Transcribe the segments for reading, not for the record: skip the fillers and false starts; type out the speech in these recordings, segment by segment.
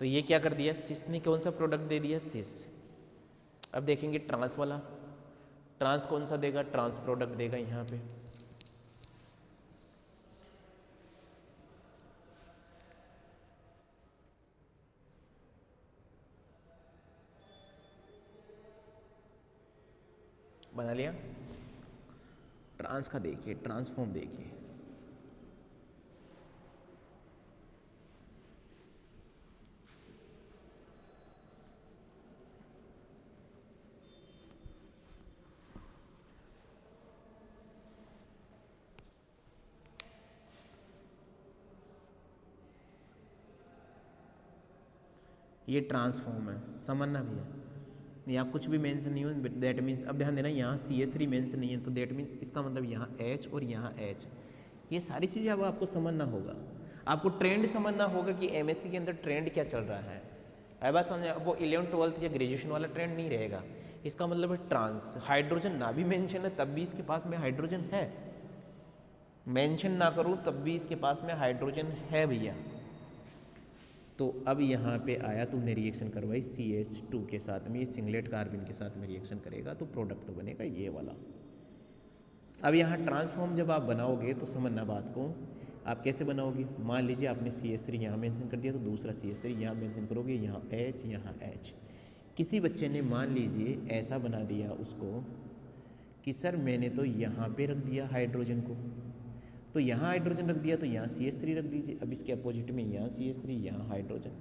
तो ये क्या कर दिया, सिस ने कौन सा प्रोडक्ट दे दिया, सिस। अब देखेंगे ट्रांस वाला, ट्रांस कौन सा देगा, ट्रांस प्रोडक्ट देगा यहाँ पे। बना लिया। ट्रांस का देखिए, ट्रांसफॉर्म देखिए, ये ट्रांसफॉर्म है, समझना भैया। यहाँ कुछ भी मेंशन नहीं हो, दैट मीन्स, अब ध्यान देना यहाँ CH3 मेंशन नहीं है, तो दैट मीन्स इसका मतलब यहाँ H और यहाँ H, ये सारी चीज़ें अब आपको समझना होगा। आपको ट्रेंड समझना होगा कि MSc के अंदर ट्रेंड क्या चल रहा है। अब बात समझ, अब वो 11th 12th या ग्रेजुएशन वाला ट्रेंड नहीं रहेगा। इसका मतलब है ट्रांस, हाइड्रोजन ना भी मेंशन है तब भी इसके पास में हाइड्रोजन है, मेंशन ना करूँ तब भी इसके पास में हाइड्रोजन है भैया। तो अब यहाँ पे आया, तुमने रिएक्शन करवाई CH2 के साथ में, ये सिंगलेट कार्बन के साथ में रिएक्शन करेगा तो प्रोडक्ट तो बनेगा ये वाला। अब यहाँ ट्रांसफॉर्म जब आप बनाओगे तो समझना बात को, आप कैसे बनाओगे, मान लीजिए आपने CH3 यहाँ मेंशन कर दिया तो दूसरा CH3 यहाँ मेंशन करोगे, यहाँ H यहाँ H। किसी बच्चे ने मान लीजिए ऐसा बना दिया उसको कि सर मैंने तो यहाँ पे रख दिया हाइड्रोजन को, तो यहाँ हाइड्रोजन रख दिया तो यहाँ CH3 रख दीजिए। अब इसके अपोजिट में यहाँ CH3 यहाँ हाइड्रोजन।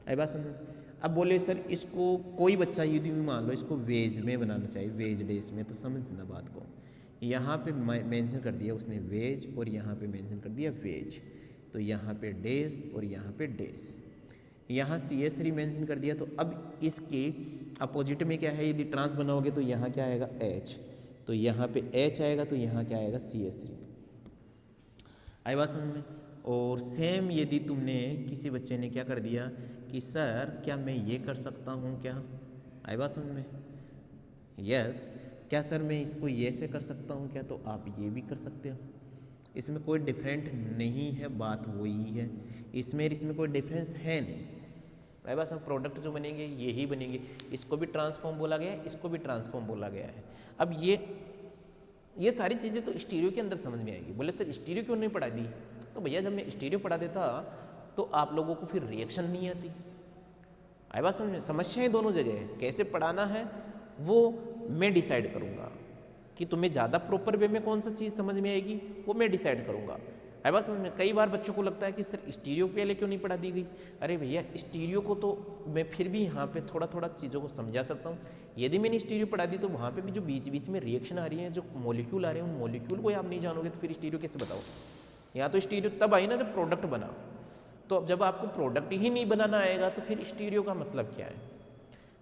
आई बात समझ। अब बोले सर इसको कोई बच्चा यदि भी मान लो इसको वेज में बनाना चाहिए, वेज डेज में, तो समझना बात को, यहाँ पे मेंशन कर दिया उसने वेज और यहाँ पे मेंशन कर दिया वेज, तो यहाँ पे डेज और यहाँ पे डेज। यहाँ CH3 मेंशन कर दिया, तो अब इसके अपोजिट में क्या है, यदि ट्रांस बनाओगे तो यहाँ क्या आएगा H, तो यहाँ पे H आएगा तो यहाँ क्या आएगा CH3। आई बात समझ में। और सेम यदि तुमने किसी बच्चे ने क्या कर दिया कि सर क्या मैं ये कर सकता हूँ क्या, आई बात समझ में, यस, क्या सर मैं इसको ये से कर सकता हूँ क्या, तो आप ये भी कर सकते हो, इसमें कोई डिफरेंट नहीं है, बात वही है, इसमें कोई डिफरेंस है नहीं। भाई बस हम प्रोडक्ट जो बनेंगे यही बनेंगे, इसको भी ट्रांसफॉर्म बोला गया है, इसको भी ट्रांसफॉर्म बोला गया है। अब ये सारी चीज़ें तो स्टीरियो के अंदर समझ में आएगी। बोले सर स्टीरियो क्यों नहीं पढ़ा दी, तो भैया जब मैं स्टीरियो पढ़ा देता तो आप लोगों को फिर रिएक्शन नहीं आती। आई बात समझ में, समस्याएं दोनों जगह है, कैसे पढ़ाना है वो मैं डिसाइड करूँगा, कि तुम्हें ज़्यादा प्रॉपर वे में कौन सा चीज़ समझ में आएगी वो मैं डिसाइड करूँगा। आई बात समझ में। कई बार बच्चों को लगता है कि सर स्टीरियो पहले क्यों नहीं पढ़ा दी गई, अरे भैया स्टीरियो को तो मैं फिर भी यहाँ पे थोड़ा थोड़ा चीज़ों को समझा सकता हूँ। यदि मैंने स्टीरियो पढ़ा दी तो वहाँ पे भी जो बीच बीच में रिएक्शन आ रही है, जो मॉलिक्यूल आ रहे हैं, उन मॉलिक्यूल को आप नहीं जानोगे तो फिर स्टीरियो कैसे बताओ। यहाँ तो स्टीरियो तब आई ना जब प्रोडक्ट बना, तो अब जब आपको प्रोडक्ट ही नहीं बनाना आएगा तो फिर स्टीरियो का मतलब क्या है।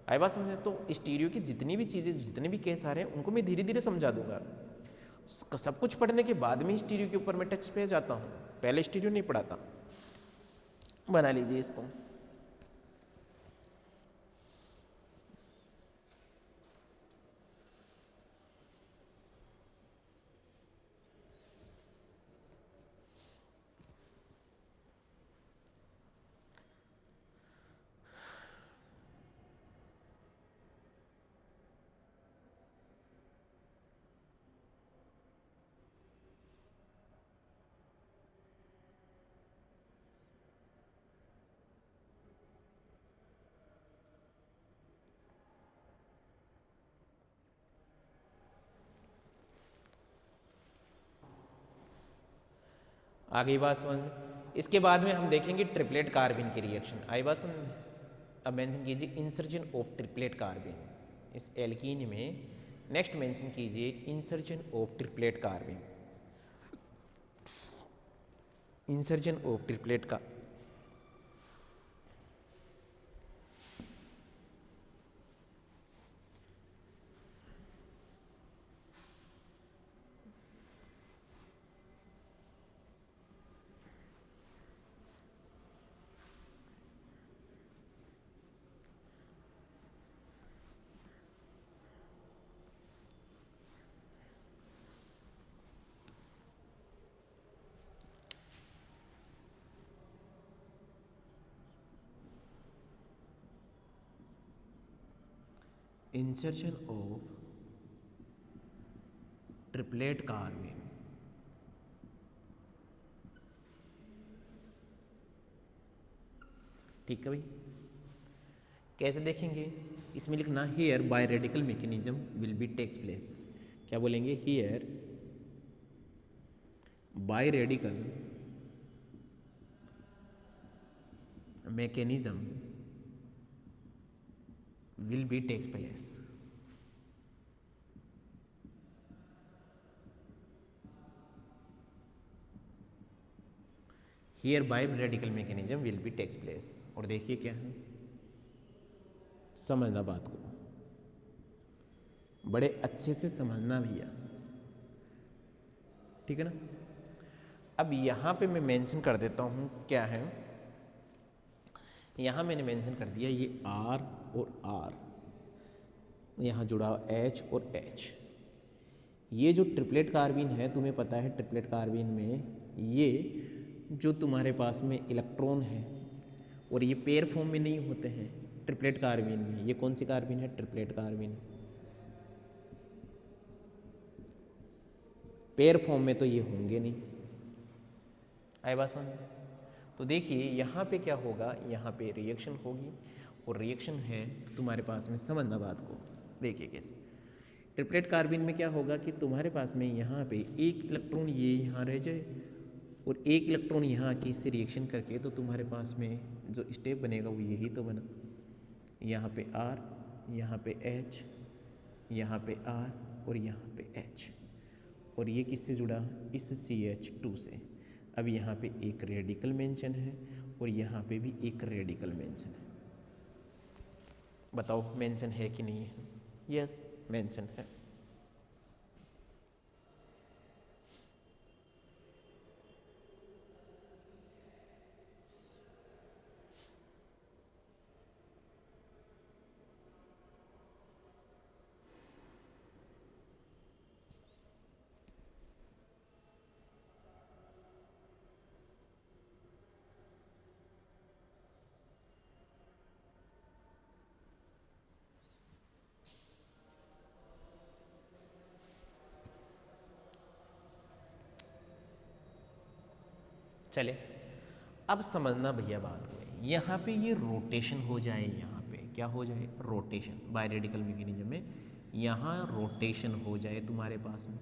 आई बात समझे। तो स्टीरियो की जितनी भी चीज़ें, जितने भी केस आ रहे हैं उनको मैं धीरे धीरे समझा दूंगा। सब कुछ पढ़ने के बाद में स्टीरियो के ऊपर मैं टच पे जाता हूँ, पहले स्टीरियो नहीं पढ़ाता। बना लीजिए इसको। आगे बात समझ में। इसके बाद में हम देखेंगे ट्रिपलेट कार्बन की रिएक्शन। आई बात समझ में। अब मेंशन कीजिए इंसर्जन ऑफ ट्रिपलेट कार्बन इस एल्कीन में। नेक्स्ट मेंशन कीजिए insertion of triplet carbon, insertion of triplet का इंसर्शन ऑफ ट्रिपलेट कार्बेन, ठीक है भाई। कैसे देखेंगे, इसमें लिखना here by radical mechanism will be takes place. क्या बोलेंगे, here by radical mechanism will be takes place. Here by radical mechanism will be takes place. और देखिए क्या है, समझना बात को, बड़े अच्छे से समझना भैया, ठीक है ना। अब यहाँ पे मैं मेंशन कर देता हूँ क्या है, यहाँ मैंने मेंशन कर दिया ये R और R, यहाँ जुड़ा H और H। ये जो ट्रिपलेट कार्बिन है, तुम्हें पता है ट्रिपलेट कार्बिन में ये जो तुम्हारे पास में इलेक्ट्रॉन है और ये पेयर फॉर्म में नहीं होते हैं ट्रिपलेट कार्बिन में। ये कौन सी कार्बिन है, ट्रिपलेट कार्बिन। पेयर फॉर्म में तो ये होंगे नहीं, आए बात समझ। तो देखिए यहाँ पे क्या होगा, यहाँ पे रिएक्शन होगी और रिएक्शन है तुम्हारे पास में, समझना बात को। देखिए कैसे, ट्रिपलेट कार्बिन में क्या होगा कि तुम्हारे पास में यहाँ पे एक इलेक्ट्रॉन ये यहाँ रह जाए और एक इलेक्ट्रॉन यहाँ आके इससे रिएक्शन करके, तो तुम्हारे पास में जो स्टेप बनेगा वो यही तो बना, यहाँ पे R, यहाँ पे H, यहाँ पे R और यहाँ पे H। और ये किससे जुड़ा, इस CH2 से। अब यहाँ पे एक रेडिकल मेंशन है और यहाँ पे भी एक रेडिकल मेंशन है। बताओ मेंशन है कि नहीं है? यस, मेंशन है। चले अब समझना भैया बात को, यहाँ पे ये रोटेशन हो जाए, यहाँ पे क्या हो जाए, रोटेशन बाय रेडिकल मैकेनिज्म में यहाँ रोटेशन हो जाए तुम्हारे पास में।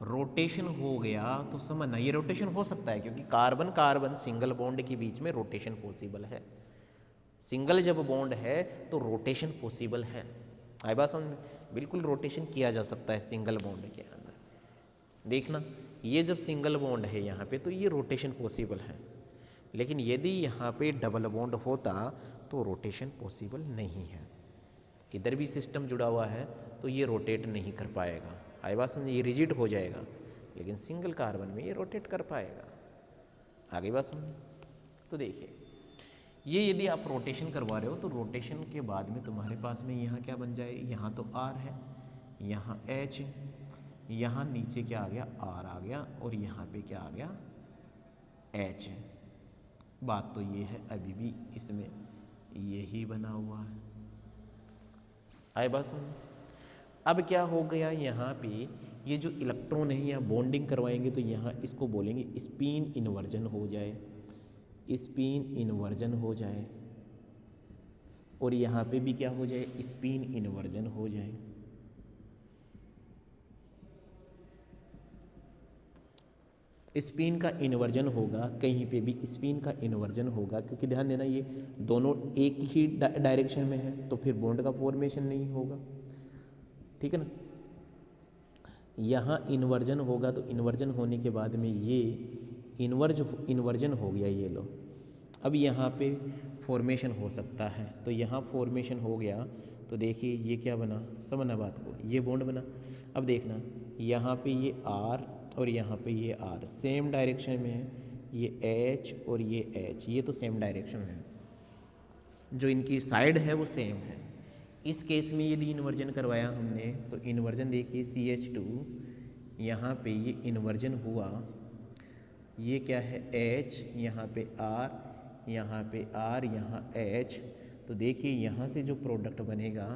रोटेशन हो गया तो समझना ये रोटेशन हो सकता है क्योंकि कार्बन कार्बन सिंगल बॉन्ड के बीच में रोटेशन पॉसिबल है। सिंगल जब बॉन्ड है तो रोटेशन पॉसिबल है, आई बात समझ में। बिल्कुल रोटेशन किया जा सकता है सिंगल बॉन्ड के अंदर। देखना ये जब सिंगल बॉन्ड है यहाँ पे तो ये रोटेशन पॉसिबल है, लेकिन यदि यहाँ पे डबल बॉन्ड होता तो रोटेशन पॉसिबल नहीं है। इधर भी सिस्टम जुड़ा हुआ है तो ये रोटेट नहीं कर पाएगा, आई बात समझे, ये रिजिड हो जाएगा। लेकिन सिंगल कार्बन में ये रोटेट कर पाएगा, आगे बात समझे। तो देखिए ये यदि आप रोटेशन करवा रहे हो तो रोटेशन के बाद में तुम्हारे पास में यहाँ क्या बन जाए, यहाँ तो R है, यहाँ H है, यहाँ नीचे क्या आ गया, R आ गया और यहाँ पे क्या आ गया, H है। बात तो ये है अभी भी इसमें यही बना हुआ है, आए बात समझ। अब क्या हो गया, यहाँ पे ये जो इलेक्ट्रॉन है यहाँ बॉन्डिंग करवाएंगे तो यहाँ इसको बोलेंगे स्पिन इन्वर्जन हो जाए, स्पिन इन्वर्जन हो जाए। और यहाँ पे भी क्या हो जाए, स्पिन इन्वर्जन हो जाए। स्पिन का इन्वर्जन होगा, कहीं पे भी स्पिन का इन्वर्जन होगा, क्योंकि ध्यान देना ये दोनों एक ही डायरेक्शन में है तो फिर बॉन्ड का फॉर्मेशन नहीं होगा, ठीक है ना। यहाँ इन्वर्जन होगा तो इन्वर्जन होने के बाद में ये इन्वर्जन हो गया, ये लो। अब यहाँ पे फॉर्मेशन हो सकता है तो यहाँ फॉर्मेशन हो गया तो देखिए ये क्या बना, समझना बात को, ये बॉन्ड बना। अब देखना यहाँ पे ये R और यहाँ पे ये R सेम डायरेक्शन में है, ये H और ये H ये तो सेम डायरेक्शन में है, जो इनकी साइड है वो सेम है। इस केस में यदि इन्वर्जन करवाया हमने तो इन्वर्जन देखिए CH2 यहाँ पे ये इन्वर्जन हुआ, ये क्या है H, यहाँ पे R, यहाँ पे R, यहाँ H। तो देखिए यहाँ से जो प्रोडक्ट बनेगा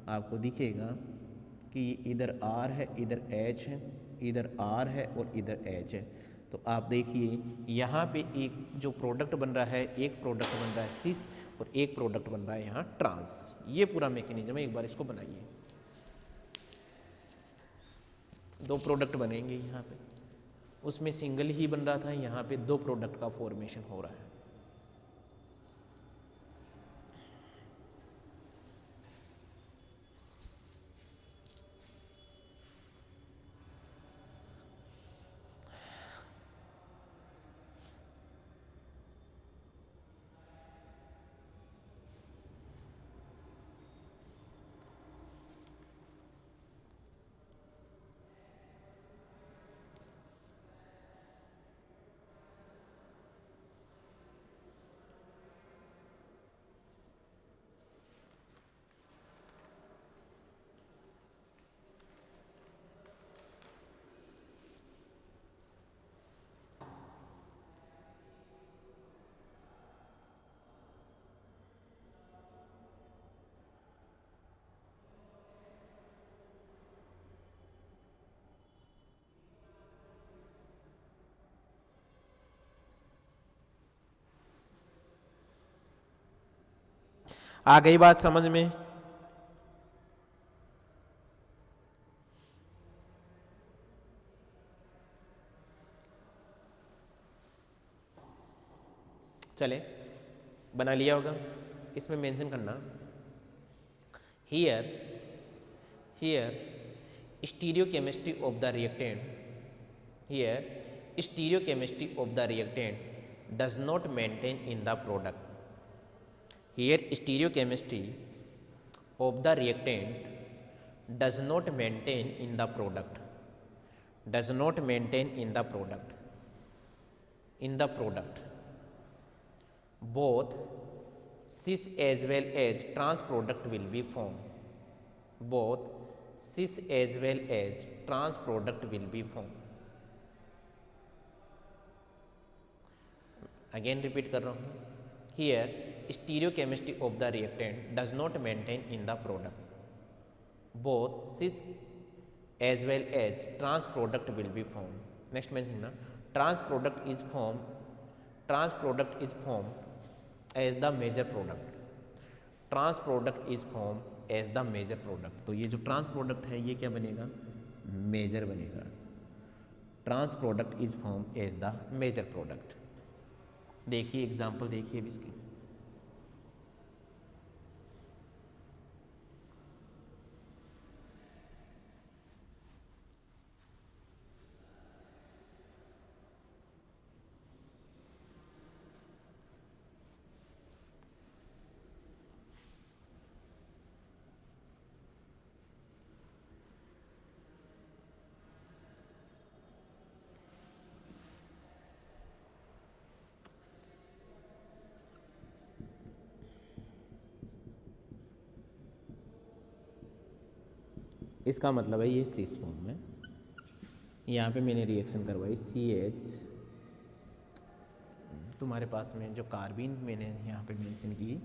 आपको दिखेगा कि इधर R है, इधर H है, इधर R है और इधर H है। तो आप देखिए यहाँ पे एक जो प्रोडक्ट बन रहा है, एक प्रोडक्ट बन रहा है सिस और एक प्रोडक्ट बन रहा है यहाँ ट्रांस। ये पूरा मैकेनिज्म है, एक बार इसको बनाइए। दो प्रोडक्ट बनेंगे यहाँ पे, उसमें सिंगल ही बन रहा था, यहाँ पे दो प्रोडक्ट का फॉर्मेशन हो रहा है। आ गई बात समझ में? चले, बना लिया होगा। इसमें मेंशन करना here stereochemistry of the reactant, here stereochemistry of the reactant does not maintain in the product. Here stereochemistry of the reactant does not maintain in the product, does not maintain in the product. In the product, both cis as well as trans product will be formed. Both cis as well as trans product will be formed. Again repeat कर रहा हूँ. Here stereochemistry of the reactant does not maintain in the product. Both cis as well as trans product will be formed. Next mention na trans product is formed as the major product. Trans product is formed as the major product. तो ये जो trans product है ये क्या बनेगा? Major बनेगा. Trans product is formed as the major product. देखिए example देखिए अब इसके। इसका मतलब है ये सिस फॉर्म में, यहाँ पे मैंने रिएक्शन करवाई CH, तुम्हारे पास में जो कार्बिन मैंने यहाँ पे मेंशन की,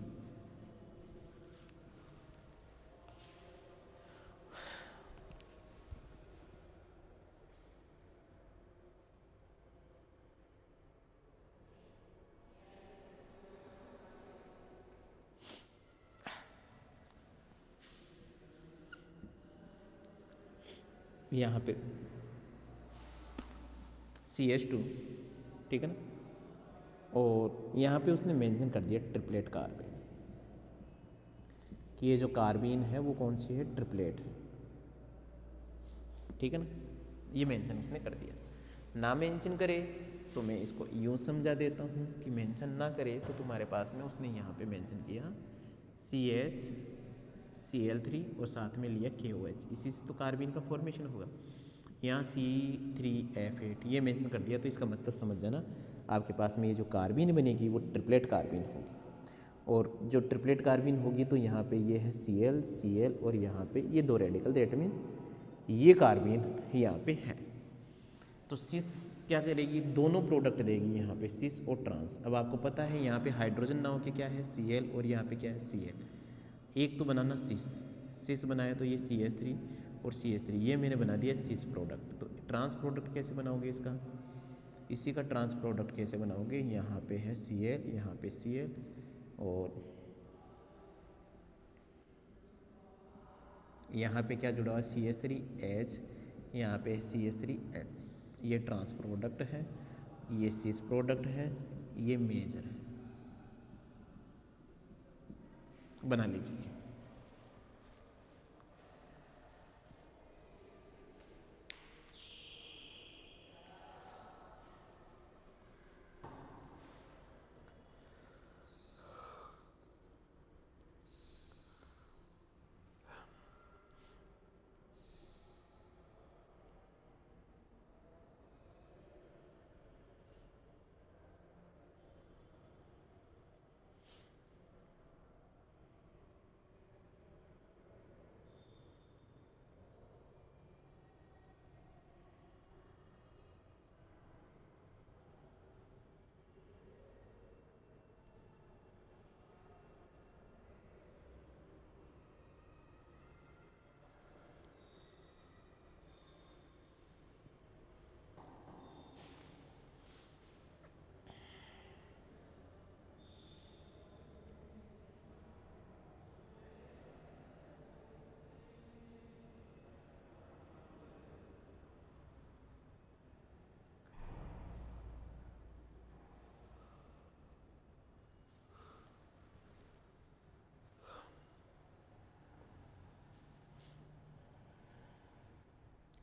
यहाँ पे CH2, ठीक है ना, और यहाँ पे उसने मेंशन कर दिया ट्रिपलेट कार्बिन कि ये जो कार्बिन है वो कौन सी है? ट्रिपलेट है, ठीक है ना, ये मेंशन उसने कर दिया। ना मेंशन करे तो मैं इसको यूँ समझा देता हूँ कि मेंशन ना करे तो तुम्हारे पास में उसने यहाँ पे मेंशन किया CH Cl3 और साथ में लिया KOH, इसी से तो कार्बिन का फॉर्मेशन होगा। यहाँ C3F8 ये मेंशन कर दिया, तो इसका मतलब समझ जाना आपके पास में ये जो कार्बिन बनेगी वो ट्रिपलेट कार्बिन होगी, और जो ट्रिपलेट कार्बिन होगी तो यहाँ पे ये है Cl Cl और यहाँ पे ये दो रेडिकल, दैट मीन ये कार्बिन यहाँ पे है। तो सिस क्या करेगी? दोनों प्रोडक्ट देगी यहाँ पे, सिस और ट्रांस। अब आपको पता है यहाँ पे हाइड्रोजन ना हो के क्या है? Cl और यहाँ पे क्या है? Cl। एक तो बनाना सिस, सिस बनाया तो ये CH3 और CH3 ये मैंने बना दिया सिस प्रोडक्ट। तो ट्रांस प्रोडक्ट कैसे बनाओगे इसका, इसी का ट्रांस प्रोडक्ट कैसे बनाओगे, यहाँ पे है Cl, यहाँ पे Cl और यहाँ पे क्या जुड़ा हुआ है CH3H, यहाँ पे CH3N। ये ट्रांस प्रोडक्ट है, ये सिस प्रोडक्ट है, ये मेजर है। बना लीजिए।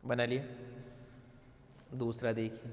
बना लिया। दूसरा देखिए,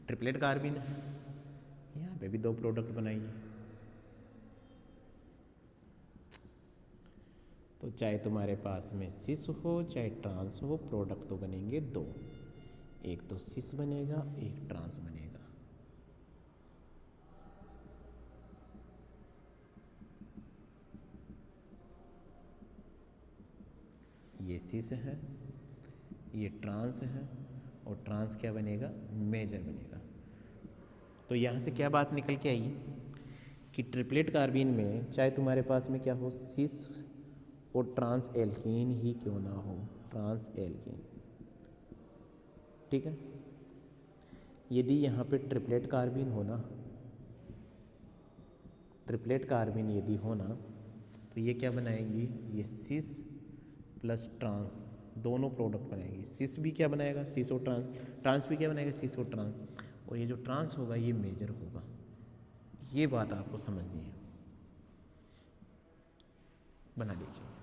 ट्रिपलेट कार्बिन है, यहाँ पे भी दो प्रोडक्ट बनाइए। तो चाहे तुम्हारे पास में सिस हो चाहे ट्रांस हो, प्रोडक्ट तो बनेंगे दो, एक तो सिस बनेगा एक ट्रांस बनेगा। ये सिस है, ये ट्रांस है, और ट्रांस क्या बनेगा, मेजर बनेगा। तो यहाँ से क्या बात निकल के आई कि ट्रिपलेट कार्बिन में चाहे तुम्हारे पास में क्या हो, सिस और ट्रांस एल्कीन ही क्यों ना हो, ट्रांस एल्कीन, ठीक है। यदि यहाँ पे ट्रिपलेट कार्बिन होना, ट्रिपलेट कार्बिन यदि होना, तो ये क्या बनाएंगी, ये सिस प्लस ट्रांस दोनों प्रोडक्ट बनाएंगे। सिस भी क्या बनाएगा, सिस और ट्रांस, ट्रांस भी क्या बनाएगा, सिस और ट्रांस, और ये जो ट्रांस होगा ये मेजर होगा। ये बात आपको समझनी है, बना लीजिए।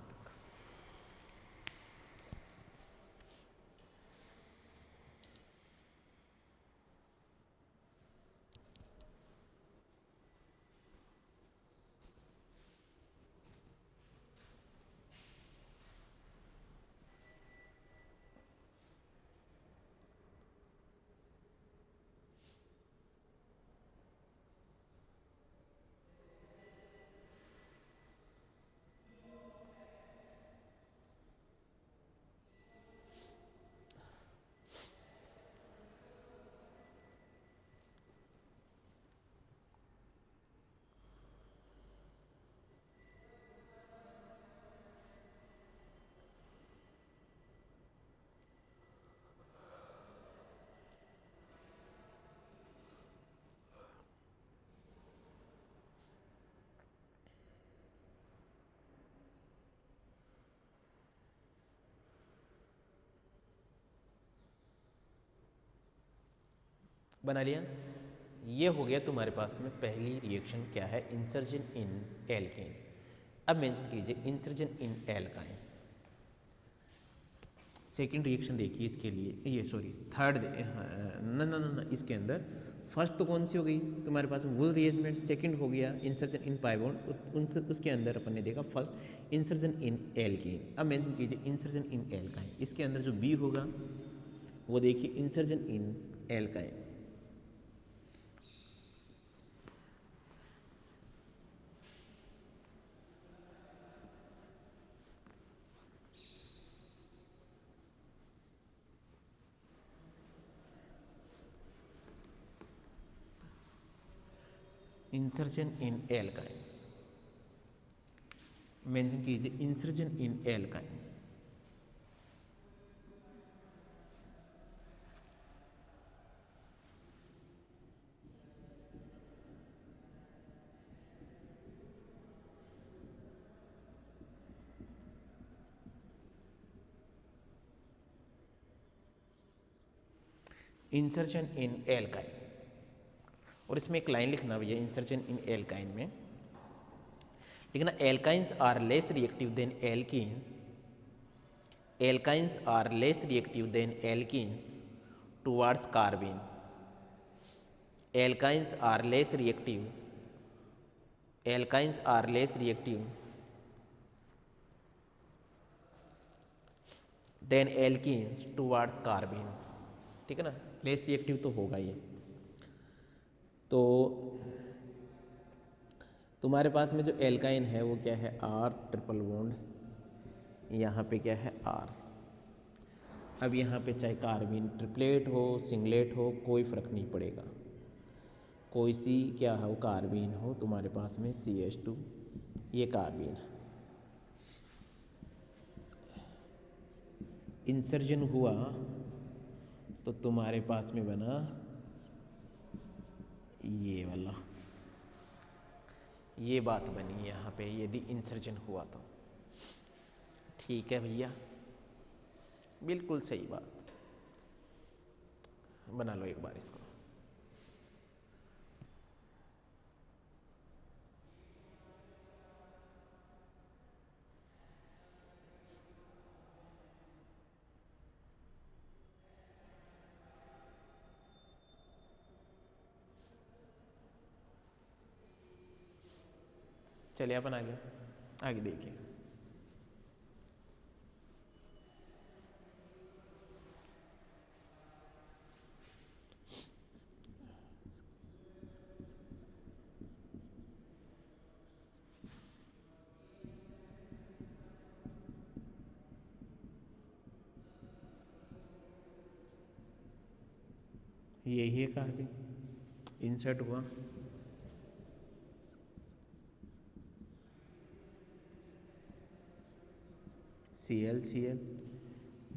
बना लिया। ये हो गया तुम्हारे पास में पहली रिएक्शन, क्या है, इंसर्जन इन एल्केन। अब मेंशन कीजिए इंसर्जन इन एल्काइन। सेकंड रिएक्शन देखिए इसके लिए, ये सॉरी थर्ड न न न न इसके अंदर फर्स्ट तो कौन सी हो गई तुम्हारे पास वुल रीअरेंजमेंट, सेकंड हो गया इंसर्जन इन पाई बॉन्ड, उनसे उसके अंदर अपन ने देखा फर्स्ट इंसर्जन इन एल्केन। अब मेंशन कीजिए इंसर्जन इन एल्काइन, इसके अंदर जो बी होगा वो देखिए इंसर्जन इन एल्काइन। इंसर्जन इन एल्काइन, मेंशन कीजिए इंसर्जन इन एल्काइन। इंसर्जन इन एल्काइन, और इसमें एक लाइन लिखना भैया इंसर्जन इन एल्काइन में लिखना alkynes are less reactive than alkene, alkynes are less reactive than alkenes towards carbene, alkynes are less reactive, alkynes are less reactive than alkenes towards carbene. ठीक है ना, लेस रिएक्टिव तो होगा ये। तो तुम्हारे पास में जो एल्काइन है वो क्या है आर ट्रिपल बॉन्ड, यहाँ पे क्या है आर। अब यहाँ पे चाहे कार्बीन ट्रिपलेट हो सिंगलेट हो कोई फ़र्क नहीं पड़ेगा, कोई सी क्या हो कार्बीन हो तुम्हारे पास में CH2 ये कार्बीन। इंसर्जन हुआ तो तुम्हारे पास में बना ये वाला, ये बात बनी यहाँ पे यदि इंसर्जन हुआ तो। ठीक है भैया, बिल्कुल सही बात, बना लो एक बार इसको। चलिए अपन आगे आगे देखिए। यही है कहा इंसर्ट हुआ, Cl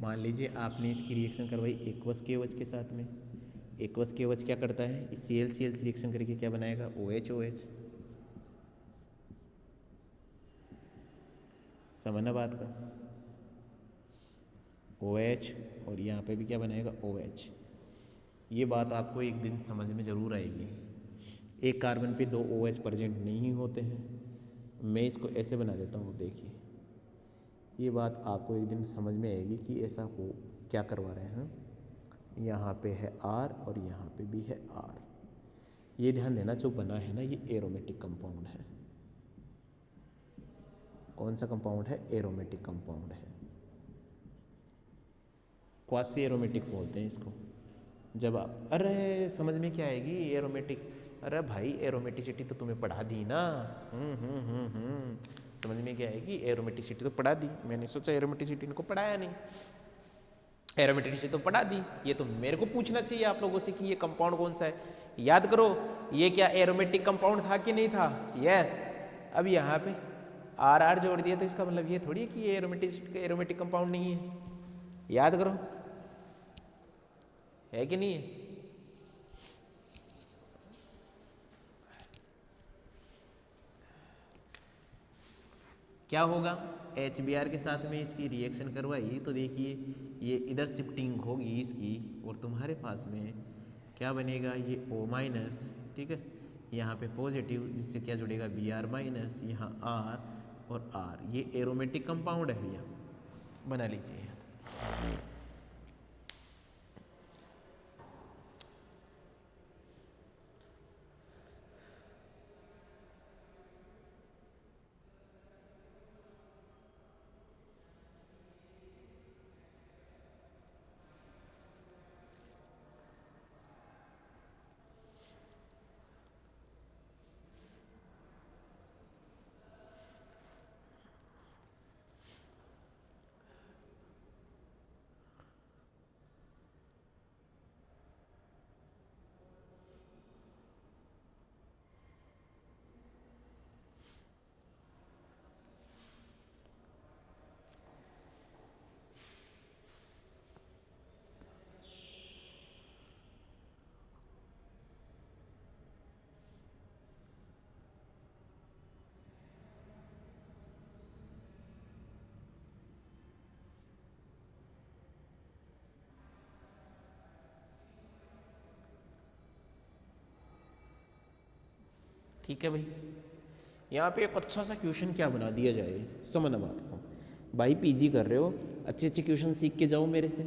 मान लीजिए आपने इसकी रिएक्शन करवाई एक्वस KOH के साथ में। एक्वस KOH क्या करता है, इस Cl से रिएक्शन करके क्या बनाएगा OH। समझना बात का, OH और यहाँ पे भी क्या बनाएगा OH। ये बात आपको एक दिन समझ में ज़रूर आएगी। एक कार्बन पे 2 OH प्रेजेंट नहीं होते हैं, मैं इसको ऐसे बना देता हूँ, देखिए ये बात आपको एक दिन समझ में आएगी कि ऐसा हो क्या करवा रहे हैं। यहाँ पे है R और यहाँ पे भी है R। ये ध्यान देना जो बना है ना ये एरोमेटिक कंपाउंड है। कौन सा कंपाउंड है, एरोमेटिक कंपाउंड है। क्वासी एरोमेटिक बोलते हैं इसको। जब आप अरे समझ में क्या आएगी एरोमेटिक, अरे भाई एरोमेटिसिटी तो तुम्हें पढ़ा दी ना। समझ में क्या आएगी, एरोमेटिसिटी तो पढ़ा दी, मैंने सोचा एरोमेटिसिटी इनको पढ़ाया नहीं, एरोमेटिसिटी तो पढ़ा दी। ये तो मेरे को पूछना चाहिए आप लोगों से कि ये कंपाउंड कौन सा है। याद करो ये क्या एरोमेटिक कंपाउंड था कि नहीं था, यस। अब यहाँ पे RR जोड़ दिया तो इसका मतलब ये थोड़ी है कि ये एरोमेटिक कंपाउंड नहीं है। याद करो, है कि नहीं है। क्या होगा, HBr के साथ में इसकी रिएक्शन करवाई तो देखिए ये इधर शिफ्टिंग होगी इसकी, और तुम्हारे पास में क्या बनेगा ये O-, ठीक है, यहाँ पे पॉजिटिव जिससे क्या जुड़ेगा Br-, यहाँ R और R। ये एरोमेटिक कंपाउंड है भैया, बना लीजिए। ठीक है भाई। यहाँ पे एक अच्छा सा क्वेश्चन क्या बना दिया जाए, समझना बात को। भाई पीजी कर रहे हो, अच्छे अच्छे क्वेश्चन सीख के जाओ मेरे से।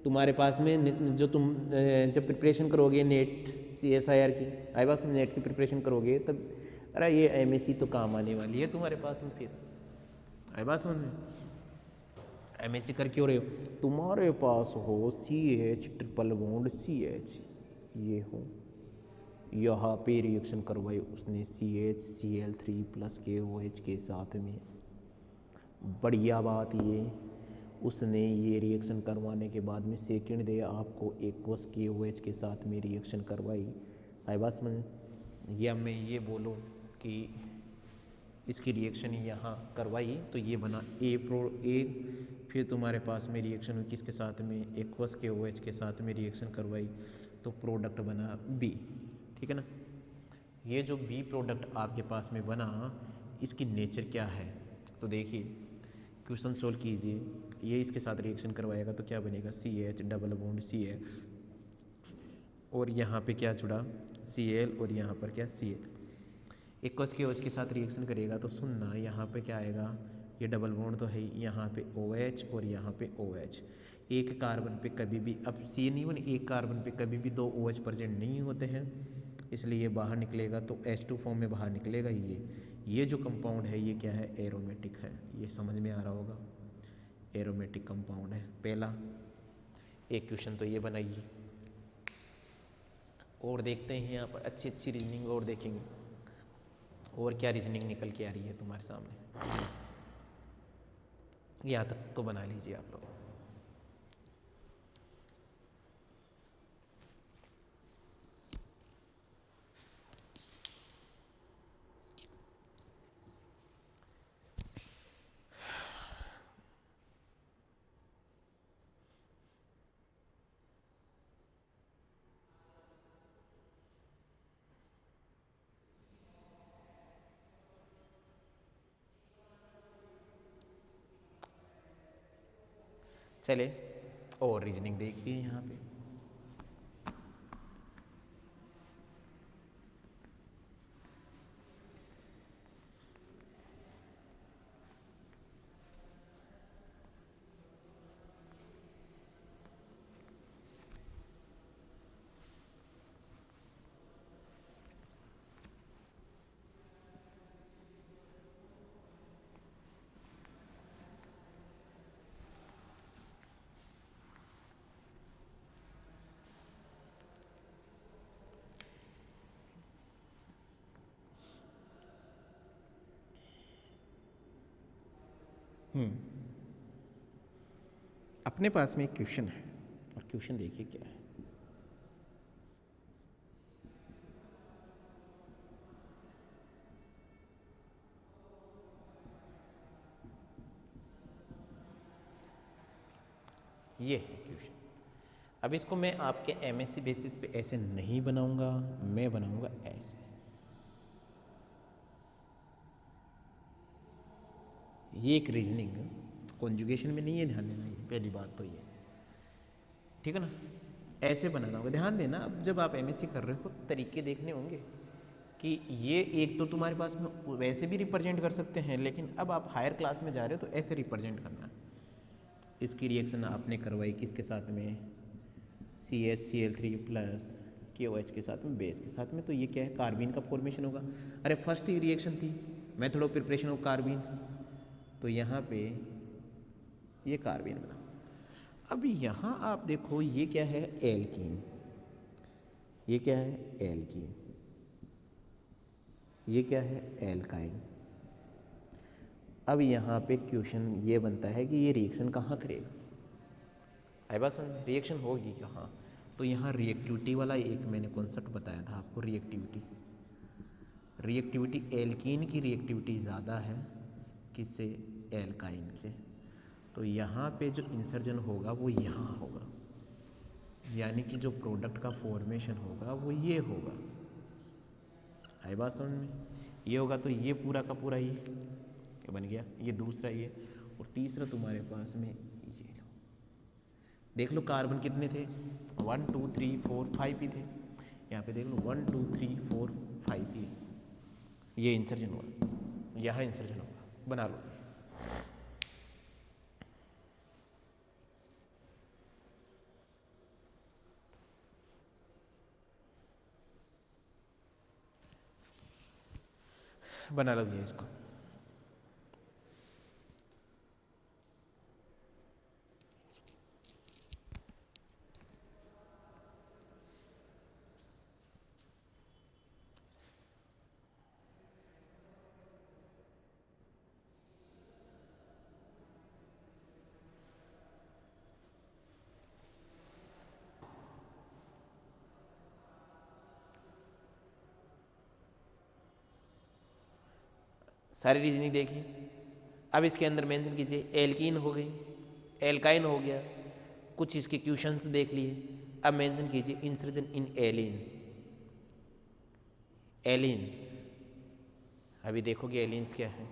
तुम्हारे पास में जो तुम जब प्रिपरेशन करोगे नेट CSIR की, आई बात समझ, नेट की प्रिपरेशन करोगे तब अरे ये MSc तो काम आने वाली है तुम्हारे पास में। फिर आई बात समझ में, MSc कर क्यों रहे हो, तुम्हारे पास हो CH ट्रिपल बॉन्ड CH, ये हो यहाँ पे रिएक्शन करवाई उसने CH Cl3 + KOH के साथ में। बढ़िया बात ये, उसने ये रिएक्शन करवाने के बाद में सेकंड डे आपको एक्वस KOH के साथ में रिएक्शन करवाई। आई बात समझ, या मैं ये बोलूँ कि इसकी रिएक्शन यहाँ करवाई तो ये बना A, फिर तुम्हारे पास में रिएक्शन हुई किसके साथ में, एक्वस KOH के साथ में रिएक्शन करवाई तो प्रोडक्ट बना B, ठीक है ना। ये जो B प्रोडक्ट आपके पास में बना, इसकी नेचर क्या है, तो देखिए क्वेश्चन सोल्व कीजिए। ये इसके साथ रिएक्शन करवाएगा तो क्या बनेगा, CH डबल बॉन्ड Cl, और यहाँ पे क्या जुड़ा Cl, और यहाँ पर क्या Cl। एक्वस KOH के साथ रिएक्शन करेगा तो सुनना यहाँ पे क्या आएगा, ये डबल बॉन्ड तो है, यहाँ पे OH और यहाँ पे OH। एक कार्बन पे कभी भी, अब CN एक कार्बन पे कभी भी 2 OH प्रेजेंट नहीं होते हैं, इसलिए ये बाहर निकलेगा तो H2 फॉर्म में बाहर निकलेगा। ये जो कंपाउंड है ये क्या है, एरोमेटिक है। ये समझ में आ रहा होगा, एरोमेटिक कंपाउंड है पहला। एक क्वेश्चन तो ये बनाइए, और देखते हैं यहाँ पर अच्छी अच्छी रीजनिंग और देखेंगे, और क्या रीजनिंग निकल के आ रही है तुम्हारे सामने। यहाँ तक तो बना लीजिए आप लोग। चले और रीजनिंग देखिए यहाँ पे। अपने पास में एक क्वेश्चन है, और क्वेश्चन देखिए क्या है। ये है क्वेश्चन। अब इसको मैं आपके MSc बेसिस पे ऐसे नहीं बनाऊंगा, मैं बनाऊंगा ऐसे। ये एक रीजनिंग कॉन्जुगेशन में नहीं है, ध्यान देना, ये पहली बात तो ये, ठीक है ना। ऐसे बनाना होगा, ध्यान देना। अब जब आप MSc कर रहे हो तरीके देखने होंगे कि ये एक तो तुम्हारे पास में वैसे भी रिप्रेजेंट कर सकते हैं, लेकिन अब आप हायर क्लास में जा रहे हो तो ऐसे रिप्रेजेंट करना। इसकी रिएक्शन आपने करवाई किसके साथ में, CHCl3 + KOH के साथ में, बेस के साथ में, तो ये क्या है, कार्बीन का फॉर्मेशन होगा। अरे फर्स्ट ही रिएक्शन थी, method of preparation of carbene, तो यहाँ पे ये कार्बीन बना। अब यहाँ आप देखो ये क्या है, एल्कीन, ये क्या है, एल्कीन, ये क्या है, एल्काइन। अब यहाँ पे क्वेश्चन ये बनता है कि ये रिएक्शन कहाँ करेगा, आई बात समझ, रिएक्शन होगी कहाँ। तो यहाँ रिएक्टिविटी वाला एक मैंने कॉन्सेप्ट बताया था आपको, रिएक्टिविटी एल्कीन की रिएक्टिविटी ज़्यादा है किससे, एल्काइन के। तो यहाँ पे जो इंसर्जन होगा वो यहाँ होगा, यानी कि जो प्रोडक्ट का फॉर्मेशन होगा वो ये होगा, आई बात समझ में। ये होगा तो ये पूरा का पूरा ये बन गया, ये दूसरा ये, और तीसरा तुम्हारे पास में ये लो। देख लो कार्बन कितने थे, 1 2 3 4 5 ही थे। यहाँ पे देख लो 1 2 3 4 5 ही, ये इंसर्जन हुआ, यहाँ इंसर्जन होगा, बना लो। बना लो ये इसको। सारी रीजनिंग देखी। अब इसके अंदर मेंशन कीजिए, एल्कीन हो गई, एल्काइन हो गया, कुछ इसके क्वेश्चंस देख लिए। अब मेंशन कीजिए इंसर्जन इन एलियंस। एलियंस अभी देखोगे एलियंस क्या है।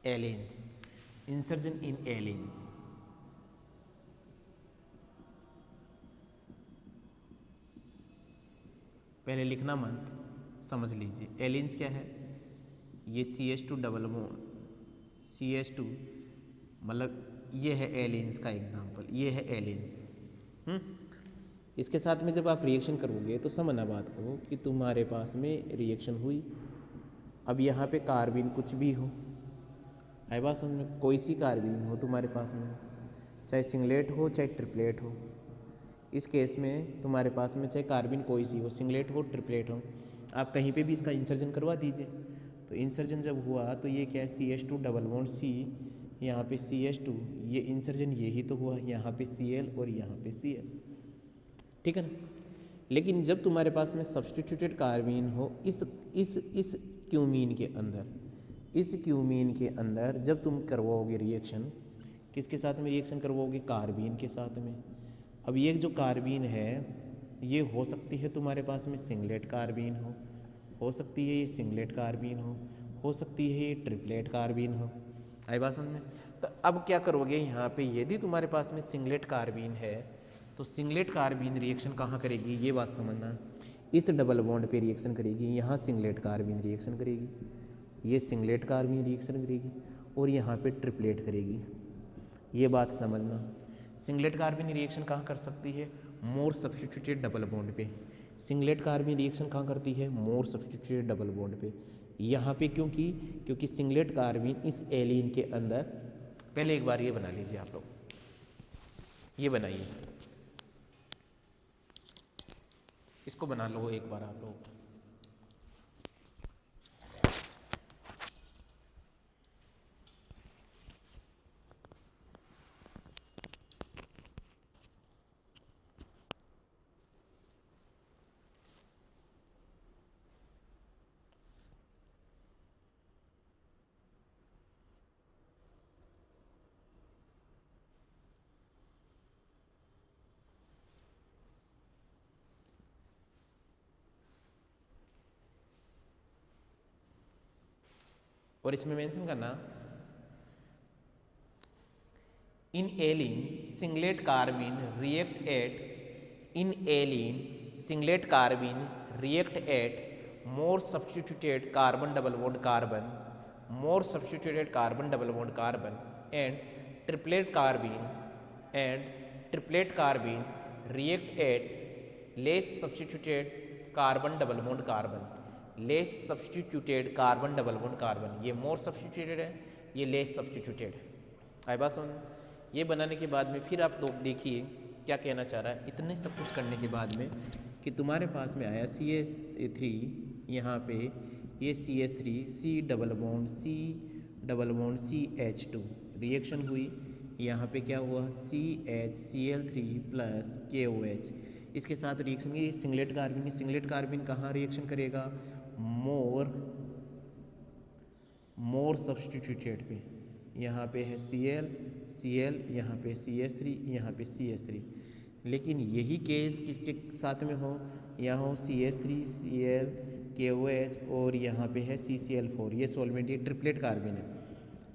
Aliens, insertion in aliens. पहले लिखना मत, समझ लीजिए एलियंस क्या है। ये CH2 डबल बॉन्ड, CH2 मतलब ये है एलियंस का एग्जाम्पल, ये है एलियंस। इसके साथ में जब आप रिएक्शन करोगे तो समझना बात को कि तुम्हारे पास में रिएक्शन हुई। अब यहाँ पे कार्बिन कुछ भी हो, आई बात समझ में, कोई सी कार्बिन हो तुम्हारे पास में, चाहे सिंगलेट हो चाहे ट्रिपलेट हो। इस केस में तुम्हारे पास में चाहे कार्बिन कोई सी हो, सिंगलेट हो ट्रिपलेट हो, आप कहीं पे भी इसका इंसर्जन करवा दीजिए। तो इंसर्जन जब हुआ तो ये क्या है, CH2 डबल बॉन्ड C, यहाँ पे CH2, ये इंसर्जन यही तो हुआ, यहाँ पे Cl और यहाँ पे Cl, ठीक है ना। लेकिन जब तुम्हारे पास में सब्सटीट्यूटेड कार्बिन हो इस क्यूमीन के अंदर, इस क्यूमीन के अंदर जब तुम करवाओगे रिएक्शन, किसके साथ में रिएक्शन करवाओगे, कार्बिन के साथ में। अब ये जो कार्बिन है ये हो सकती है तुम्हारे पास में सिंगलेट कार्बिन हो सकती है ये सिंगलेट कार्बिन हो सकती है ये ट्रिपलेट कार्बिन हो। आई बात समझ में। तो अब क्या करोगे, यहाँ पे यदि तुम्हारे पास में सिंगलेट कार्बिन है तो सिंगलेट कार्बिन रिएक्शन कहाँ करेगी, ये बात समझना। इस डबल बॉन्ड पे रिएक्शन करेगी, यहाँ सिंगलेट कार्बिन रिएक्शन करेगी, ये सिंगलेट कार्बिन रिएक्शन करेगी और यहाँ पे ट्रिपलेट करेगी, ये बात समझना। सिंगलेट कार्बिन रिएक्शन कहाँ कर सकती है, मोर सब्स्टिट्यूटेड डबल बॉन्ड पे। सिंगलेट कार्बिन रिएक्शन कहाँ करती है, मोर सब्स्टिट्यूटेड डबल बॉन्ड पे। यहाँ पे क्योंकि सिंगलेट कार्बिन इस एलिन के अंदर, पहले एक बार ये बना लीजिए आप लोग, ये बनाइए, इसको बना लो एक बार आप लोग। और इसमें मेंशन करना, in alkene singlet carbene react at, in alkene singlet carbene react at more substituted carbon double bond carbon, more substituted carbon double bond carbon and triplet carbene react at less substituted carbon double bond carbon, less substituted carbon double bond carbon. ये more substituted है, ये less substituted है। आई बात समझ। ये बनाने के बाद में फिर आप लोग देखिए क्या कहना चाह रहा है। इतने सब कुछ करने के बाद में कि तुम्हारे पास में आया CH3, यहाँ पे ये CH3 C double bond CH2 reaction हुई, यहाँ पे क्या हुआ CHCl3 प्लस KOH, इसके साथ रिएक्शन की सिंगलेट कार्बिन। सिंगलेट कार्बिन कहाँ रिएक्शन करेगा, मोर सब्स्टिट्यूटेड पे, यहाँ पे है Cl, यहाँ पे CH3, यहाँ पे CH3। लेकिन यही केस किसके साथ में हो, यहाँ हो CH3 Cl KOH और यहाँ पे है CCl4, ये सॉल्वेंट, ये ट्रिपलेट कार्बन है।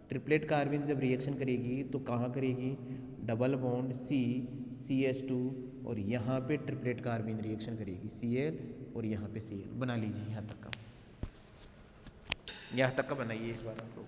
ट्रिपलेट कार्बन जब रिएक्शन करेगी तो कहाँ करेगी, डबल बॉन्ड CH2 और यहाँ पे ट्रिपलेट कार्बन रिएक्शन करेगी Cl और यहाँ पे Cl। बना लीजिए यहाँ तक का बनाइए एक बार आप लोग।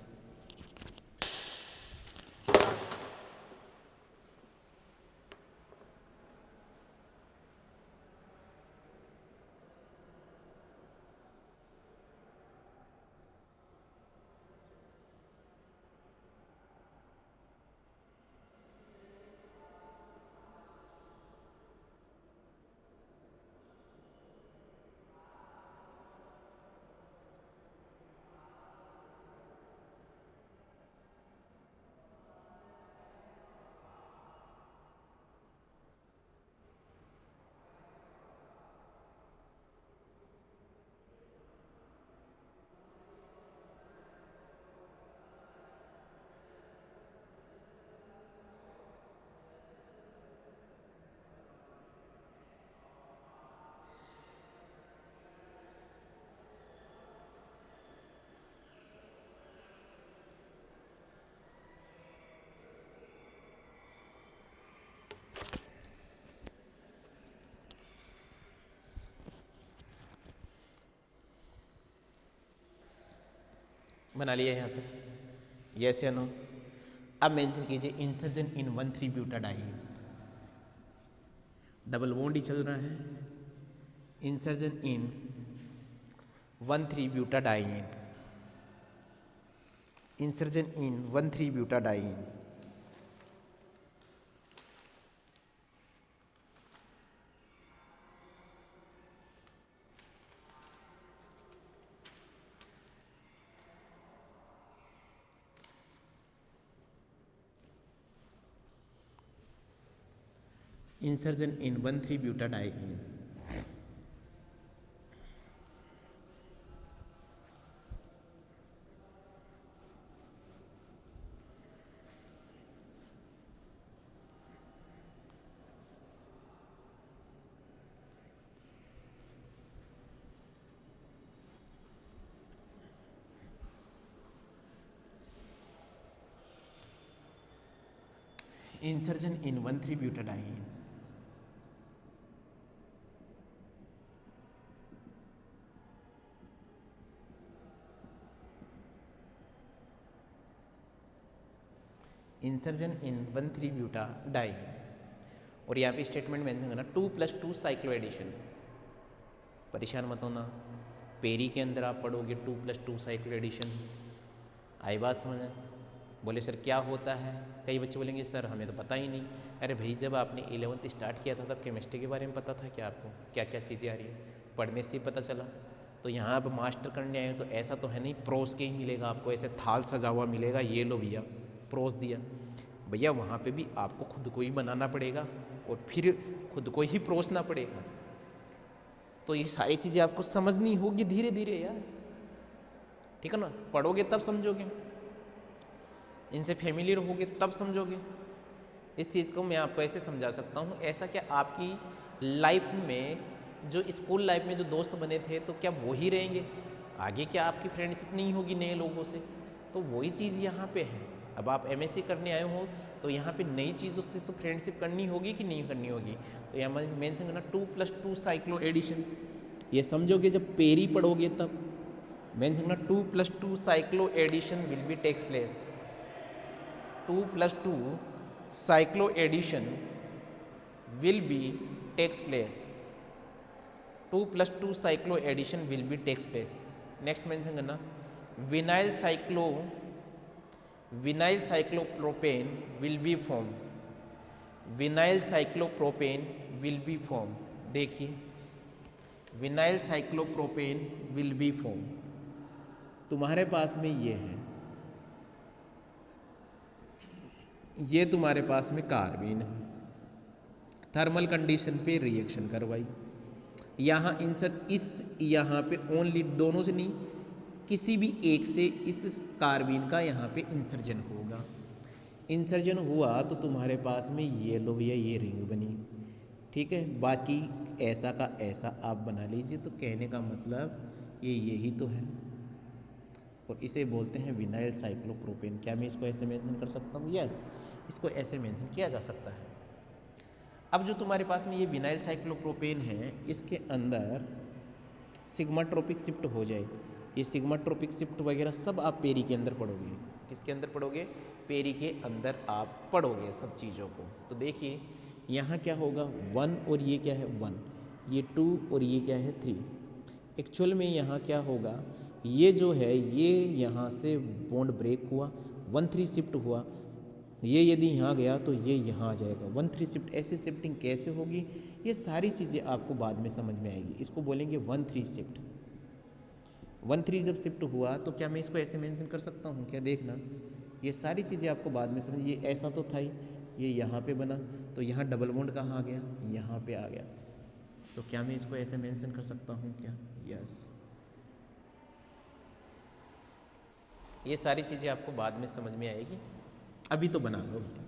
बना लिया यहाँ तक, यस या नो। अब मेंशन कीजिए इंसर्जन इन 1,3-ब्यूटाडाइन, डबल बॉन्ड ही चल रहा है। इंसर्जन इन 1,3-ब्यूटाडाइन, इंसर्जन इन 1,3-ब्यूटाडाइन। इंसर्जन इन 1,3-ब्यूटाडाइन। इंसर्जन इन 1,3-ब्यूटाडाइन। इंसर्जन इन 1,3-ब्यूटाडाइन। और यहाँ पे स्टेटमेंट मेंशन करना 2+2 साइक्लो एडिशन। परेशान मत होना, पेरी के अंदर आप पढ़ोगे 2+2 साइक्लो एडिशन। आई बात समझ? बोले सर क्या होता है? कई बच्चे बोलेंगे सर हमें तो पता ही नहीं। अरे भाई जब आपने 11th स्टार्ट किया था तब केमिस्ट्री के बारे में पता था क्या आपको? क्या क्या चीज़ें आ रही है, पढ़ने से ही पता चला। तो यहाँ आप मास्टर करने आए हो तो ऐसा तो है नहीं प्रोस के ही मिलेगा आपको, ऐसे थाल सजा हुआ मिलेगा, ये लो भैया प्रोस दिया। भैया वहाँ पे भी आपको खुद को ही बनाना पड़ेगा और फिर खुद को ही प्रोसना पड़ेगा। तो ये सारी चीज़ें आपको समझनी होगी धीरे धीरे यार, ठीक है ना? पढ़ोगे तब समझोगे, इनसे फेमिलियर होगे तब समझोगे। इस चीज़ को मैं आपको ऐसे समझा सकता हूँ, ऐसा क्या आपकी लाइफ में जो स्कूल लाइफ में जो दोस्त बने थे तो क्या वो ही रहेंगे? आगे क्या आपकी फ्रेंडशिप नहीं होगी नए लोगों से? तो वही चीज़ यहाँ पे है। अब आप MSc करने आए हो तो यहाँ पे नई चीज़ों से तो फ्रेंडशिप करनी होगी कि नहीं करनी होगी? तो यहाँ मेंशन करना 2+2 साइक्लो एडिशन। ये समझोगे जब पेरी पढ़ोगे तब। मेंशन करना 2+2 cycloaddition will be takes place. 2+2 cycloaddition will be takes place. 2+2 cycloaddition will be takes place. Next mention करना vinyl cyclopropane will be form. Vinyl cyclopropane will be form. देखिए vinyl cyclopropane will be form. तुम्हारे पास में ये है, ये तुम्हारे पास में कार्बन थर्मल कंडीशन पे रिएक्शन करवाई, यहाँ इंसर्ट इस यहाँ पे ओनली दोनों से नहीं किसी भी एक से इस कार्बन का यहाँ पे इंसर्जन होगा। इंसर्जन हुआ तो तुम्हारे पास में ये लो भैया ये रिंग बनी, ठीक है। बाकी ऐसा का ऐसा आप बना लीजिए। तो कहने का मतलब ये यही तो है, और इसे बोलते हैं विनाइल साइक्लोप्रोपेन। क्या मैं इसको ऐसे मेंशन कर सकता हूँ? यस, इसको ऐसे मेंशन किया जा सकता है। अब जो तुम्हारे पास में ये विनाइल साइक्लोप्रोपेन है, इसके अंदर सिग्माट्रोपिक शिफ्ट हो जाए, ये सिग्माट्रोपिक शिफ्ट वगैरह सब आप पेरी के अंदर पढ़ोगे। किसके अंदर पढ़ोगे? पेरी के अंदर आप पढ़ोगे सब चीज़ों को। तो देखिए यहाँ क्या होगा, 1 और ये क्या है 1, ये 2 और ये क्या है 3। एक्चुअल में यहाँ क्या होगा, ये जो है ये यहाँ से बॉन्ड ब्रेक हुआ, 1-3 शिफ्ट हुआ, ये यदि यहाँ गया तो ये यहाँ आ जाएगा, 1-3 शिफ्ट। ऐसे शिफ्टिंग कैसे होगी, ये सारी चीज़ें आपको बाद में समझ में आएगी। इसको बोलेंगे 1-3 शिफ्ट। 1-3 जब शिफ्ट हुआ तो क्या मैं इसको ऐसे मेंशन कर सकता हूँ? क्या देखना, ये सारी चीज़ें आपको बाद में समझ। ये ऐसा तो था ही, ये यहाँ पे बना, तो यहाँ डबल बॉन्ड कहाँ आ गया? यहाँ पे आ गया। तो क्या मैं इसको ऐसे मेंशन कर सकता हूँ क्या? यस। ये सारी चीज़ें आपको बाद में समझ में आएगी, अभी तो बना लो भैया।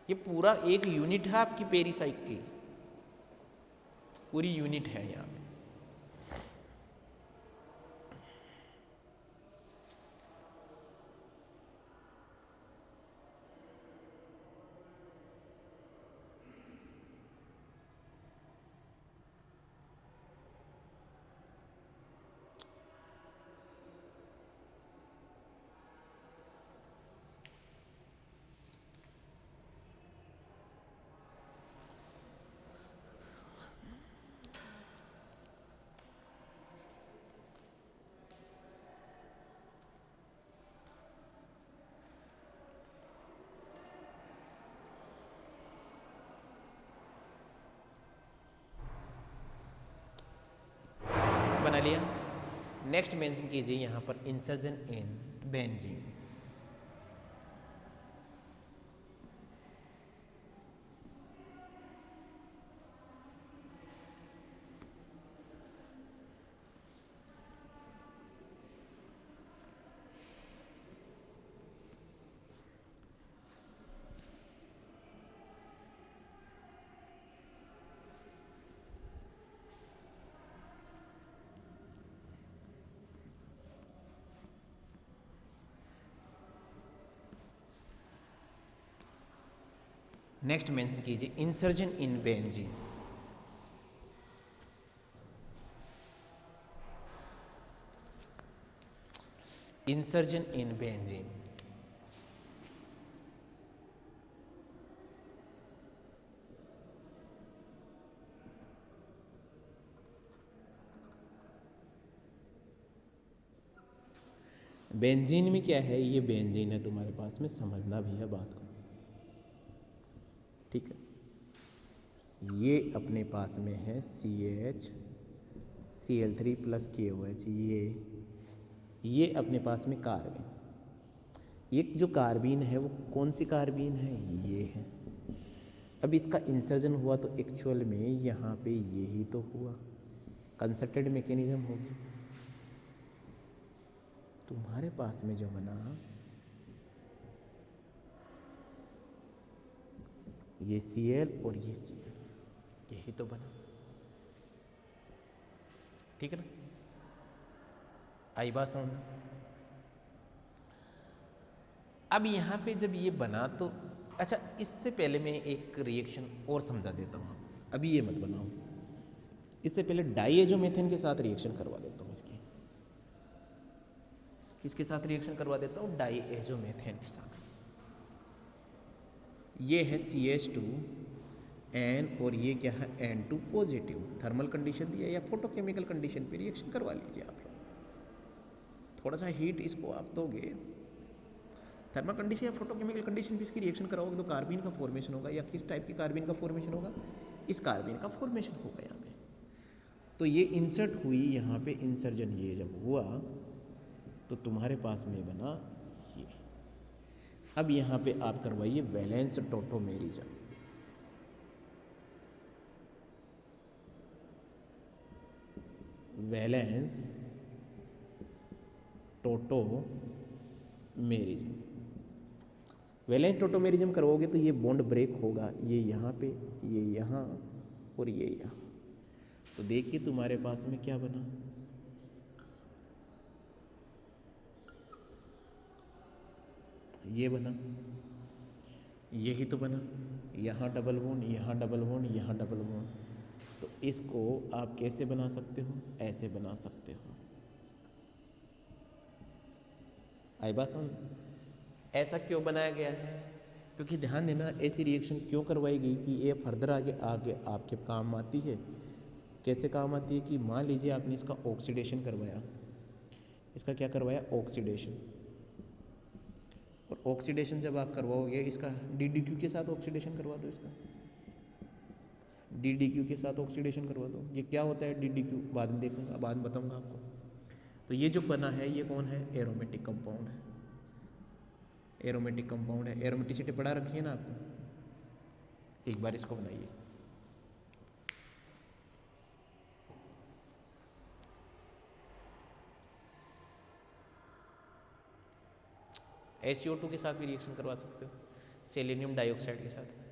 ये पूरा एक यूनिट है आपकी पेरीसाइकिल, पूरी यूनिट है यहाँ पे। बना लिया। नेक्स्ट मेंशन कीजिए यहाँ पर insertion in benzene. Next mention कीजिए insertion in benzene. Insertion in benzene. Benzene में क्या है, ये बेंजीन है तुम्हारे पास में, समझना भी है बात को, ठीक है। ये अपने पास में है CH Cl3 + KOH, ये अपने पास में कार्बन। ये जो कार्बीन है वो कौन सी कार्बीन है? ये है। अब इसका इंसर्जन हुआ तो एक्चुअल में यहाँ पे यही तो हुआ, कंसर्टेड मैकेनिज्म होगी। तुम्हारे पास में जो बना ये Cl और ये Cl, यही तो बना, ठीक है ना? आई बात समझ? अब यहाँ पे जब ये बना तो अच्छा, इससे पहले मैं एक रिएक्शन और समझा देता हूँ, अभी ये मत बनाओ। इससे पहले डाईएजोमेथेन के साथ रिएक्शन करवा देता हूँ इसकी। किसके साथ रिएक्शन करवा देता हूँ? डाईएजोमेथेन के साथ। ये है CH2N और ये क्या है N2 पॉजिटिव। थर्मल कंडीशन दिया या फोटोकेमिकल कंडीशन पे रिएक्शन करवा लीजिए आप लोग। थोड़ा सा हीट इसको आप दोगे, थर्मल कंडीशन या फोटोकेमिकल कंडीशन पे इसकी रिएक्शन कराओगे तो कार्बीन का फॉर्मेशन होगा। या किस टाइप की कार्बीन का फॉर्मेशन होगा? इस कार्बीन का फॉर्मेशन होगा यहाँ पे। तो ये इंसर्ट हुई यहाँ पे, इंसर्जन ये जब हुआ तो तुम्हारे पास में बना ये। अब यहाँ पे आप करवाइए valence tautomerism. Valence tautomerism. Valence tautomerism करवाओगे तो ये बॉन्ड ब्रेक होगा, ये यहाँ पे, ये यहाँ और ये यहाँ। तो देखिए तुम्हारे पास में क्या बना, ये बना, यही तो बना, यहाँ डबल बॉन्ड, यहाँ डबल बॉन्ड, यहाँ डबल बॉन्ड। तो इसको आप कैसे बना सकते हो, ऐसे बना सकते हो। आई बात समझ? ऐसा क्यों बनाया गया है? क्योंकि ध्यान देना, ऐसी रिएक्शन क्यों करवाई गई कि ये फर्दर आगे आगे आपके काम आती है। कैसे काम आती है कि मान लीजिए आपने इसका ऑक्सीडेशन करवाया, इसका क्या करवाया, ऑक्सीडेशन। और ऑक्सीडेशन जब आप करवाओगे, इसका DDQ के साथ ऑक्सीडेशन करवा दो, इसका DDQ के साथ ऑक्सीडेशन करवा दो। ये क्या होता है DDQ, बाद में देखूंगा, बाद में बताऊंगा आपको। तो ये जो बना है ये कौन है, एरोमेटिक कंपाउंड है। एरोमेटिक कंपाउंड है, एरोमेटिसिटी पढ़ा रखी है ना आपने, एक बार इसको बनाइए। SiO2 के साथ भी रिएक्शन करवा सकते हो, सेलेनियम डाइऑक्साइड के साथ।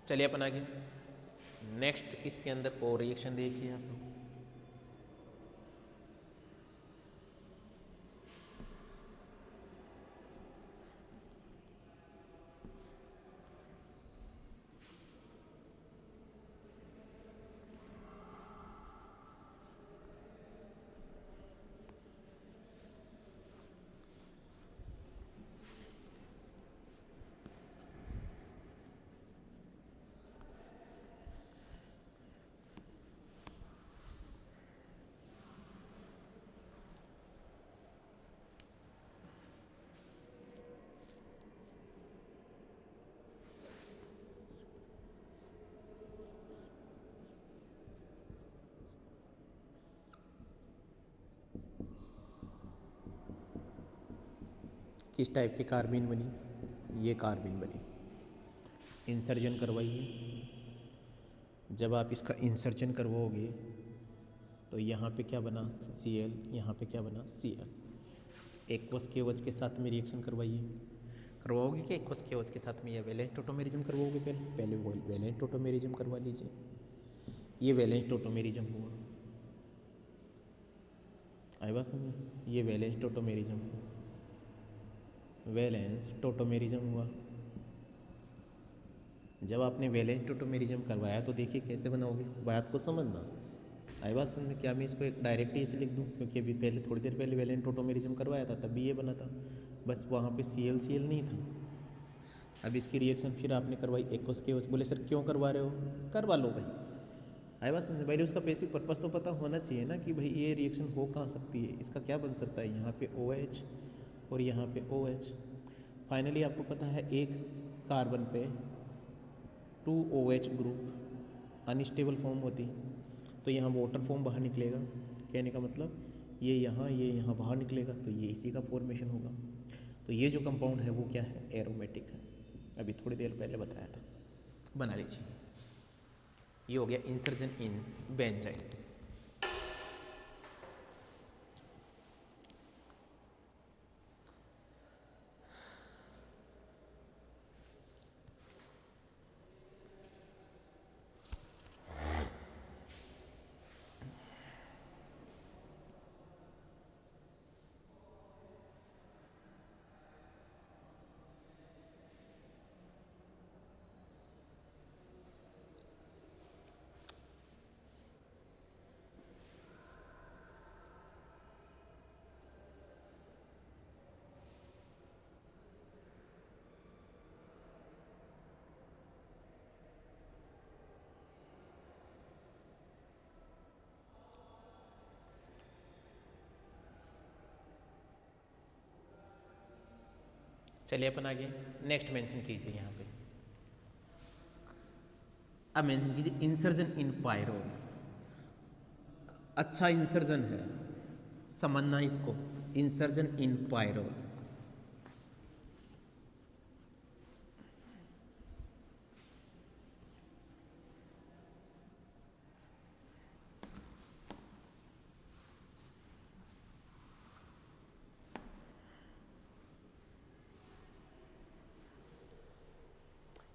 चलिए अपन आगे नेक्स्ट इसके अंदर और रिएक्शन देखिए आप लोग। किस टाइप की कार्बिन बनी, ये कार्बिन बनी। इंसर्जन करवाइए, जब आप इसका इंसर्जन करवाओगे तो यहाँ पे क्या बना Cl, यहाँ पे क्या बना Cl। एक्वस केवच के साथ में रिएक्शन करवाओगे कि एक्वस केवच के साथ में, या वैलेंस टोटोमेरिज्म करवाओगे, पहले वो वैलेंस टोटोमेरिज्म करवा लीजिए। ये वैलेंस टोटोमेरिज्म हुआ, आई बात समझ, ये वैलेंस टोटोमेरिज्म हुआ, वैलेंस टोटोमेरिज्म हुआ। जब आपने वैलेंस टोटोमेरिज्म करवाया तो देखिए कैसे बनाओगे, बात को समझना। आई बात समझ में, क्या मैं इसको एक डायरेक्ट ही ऐसे लिख दूँ, क्योंकि अभी पहले थोड़ी देर पहले वैलेंस टोटोमेरिज्म करवाया था तब भी ये बना था, बस वहाँ पे Cl नहीं था। अब इसकी रिएक्शन फिर आपने करवाई एक्वस केवच, बोले सर क्यों करवा रहे हो, करवा लो भाई। आई बात समझ भाई, उसका बेसिक पर्पस तो पता होना चाहिए ना कि भाई ये रिएक्शन हो कहाँ सकती है, इसका क्या बन सकता है, यहाँ पे OH और यहाँ पे OH। फाइनली आपको पता है एक कार्बन पे 2 OH ग्रुप अनस्टेबल फॉर्म होती है, तो यहाँ वाटर फॉर्म बाहर निकलेगा। कहने का मतलब ये यहाँ बाहर निकलेगा, तो ये इसी का फॉर्मेशन होगा। तो ये जो कंपाउंड है वो क्या है, एरोमेटिक है। अभी थोड़ी देर पहले बताया था, बना लीजिए। ये हो गया इंसर्जन इन बेंजाइन। चलिए अपन आगे नेक्स्ट मेंशन कीजिए यहाँ पे। अब मेंशन कीजिए इंसर्जन इन पायरोल। अच्छा इंसर्जन है, समझना इसको, इंसर्जन इन पायरोल।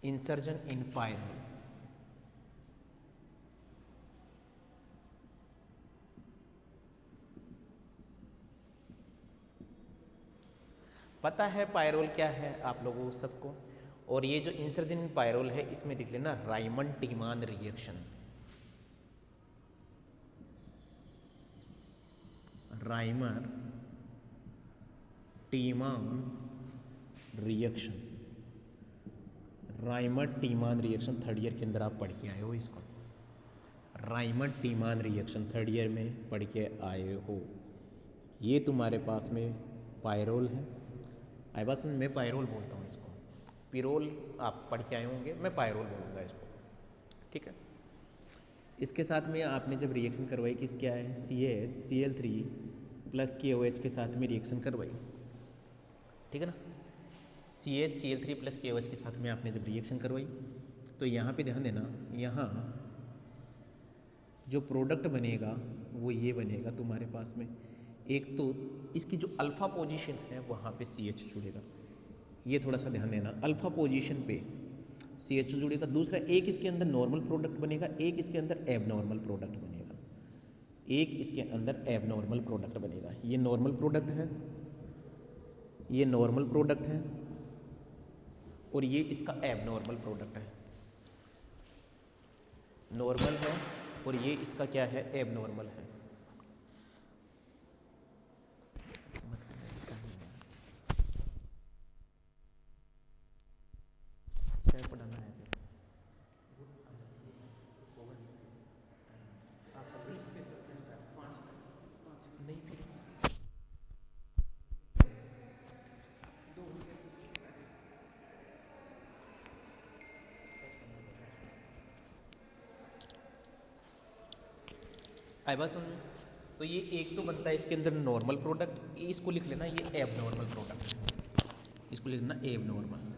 इंसर्जन इन पायरोल। पता है पायरोल क्या है आप लोगों सबको? और ये जो इंसर्जन इन पायरोल है इसमें लिख लेना Reimer Tiemann reaction. Reimer Tiemann reaction, Reimer Tiemann reaction third year के अंदर आप पढ़ के आए हो इसको। Reimer Tiemann reaction third year में पढ़ के आए हो। ये तुम्हारे पास में पायरोल है। आई बात मैं पायरोल बोलता हूँ इसको, पिरोल आप पढ़ के आए होंगे, मैं पायरोल बोलूँगा इसको, ठीक है। इसके साथ में आपने जब रिएक्शन करवाई कि क्या है CaCl3 प्लस KOH के साथ में रिएक्शन करवाई, ठीक है ना। CaCl3 प्लस KOH के साथ में आपने जब रिएक्शन करवाई तो यहाँ पे ध्यान देना, यहाँ जो प्रोडक्ट बनेगा वो ये बनेगा तुम्हारे पास में। एक तो इसकी जो अल्फ़ा पोजीशन है वहाँ पे CH जुड़ेगा, ये थोड़ा सा ध्यान देना, अल्फ़ा पोजीशन पे CH जुड़ेगा। दूसरा एक इसके अंदर नॉर्मल प्रोडक्ट बनेगा, एक इसके अंदर एबनॉर्मल प्रोडक्ट बनेगा, एक इसके अंदर एबनॉर्मल प्रोडक्ट बनेगा। ये नॉर्मल प्रोडक्ट है, ये नॉर्मल प्रोडक्ट है और ये इसका एबनॉर्मल प्रोडक्ट है। नॉर्मल है और ये इसका क्या है, एबनॉर्मल है। क्या पढ़ाना है नहीं फिर आई बात समझ। तो ये एक तो बनता है इसके अंदर नॉर्मल प्रोडक्ट, इसको लिख लेना ये एबनॉर्मल प्रोडक्ट, इसको लिख लेना एबनॉर्मल।